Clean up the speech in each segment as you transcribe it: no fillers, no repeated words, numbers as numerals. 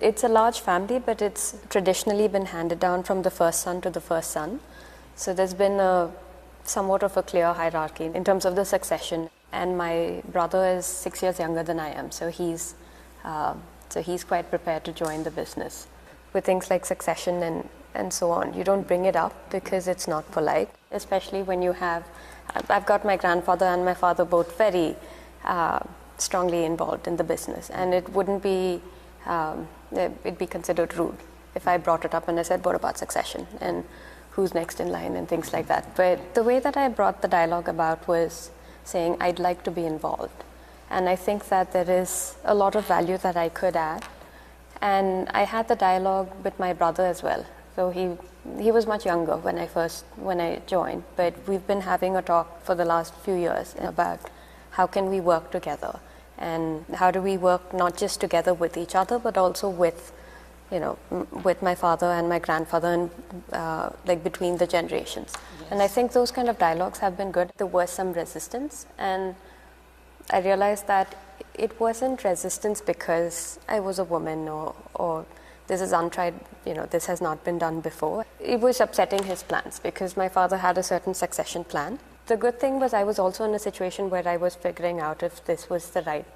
It's a large family, but it's traditionally been handed down from the first son to the first son. So there's been somewhat of a clear hierarchy in terms of the succession. And my brother is 6 years younger than I am, so he's quite prepared to join the business. With things like succession and so on, you don't bring it up because it's not polite, especially when you have, I've got my grandfather and my father both very strongly involved in the business, and it wouldn't be, it'd be considered rude if I brought it up and I said, what about succession and who's next in line and things like that. But the way that I brought the dialogue about was saying I'd like to be involved. And I think that there is a lot of value that I could add. And I had the dialogue with my brother as well. So he was much younger when I joined, but we've been having a talk for the last few years about how can we work together and how do we work not just together with each other, but also with, with my father and my grandfather and like between the generations. Yes. And I think those kind of dialogues have been good. There was some resistance, and I realized that it wasn't resistance because I was a woman or this is untried, this has not been done before. It was upsetting his plans because my father had a certain succession plan. The good thing was I was also in a situation where I was figuring out if this was the right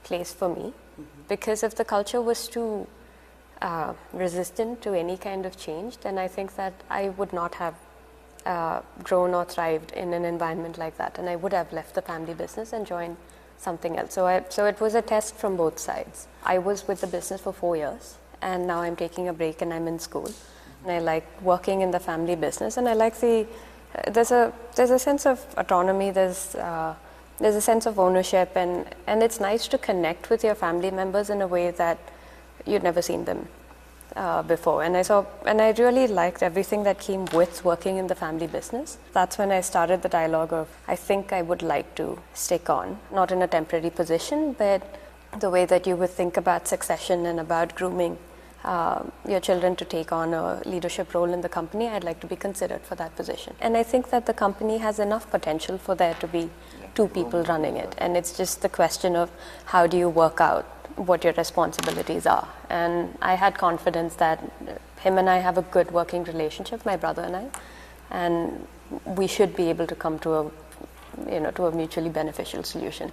place for me. Mm-hmm. Because if the culture was too resistant to any kind of change, then I think that I would not have grown or thrived in an environment like that, and I would have left the family business and joined something else. So it was a test from both sides. I was with the business for 4 years, and now I'm taking a break and I'm in school. And I like working in the family business, and I like there's a sense of autonomy, there's a sense of ownership, and it's nice to connect with your family members in a way that you'd never seen them before. And I really liked everything that came with working in the family business. That's when I started the dialogue of, I think I would like to stick on, not in a temporary position, but the way that you would think about succession and about grooming your children to take on a leadership role in the company, I'd like to be considered for that position. And I think that the company has enough potential for there to be 2 people running it. And it's just the question of how do you work out what your responsibilities are. And I had confidence that him and I have a good working relationship, my brother and I, and we should be able to come to a mutually beneficial solution.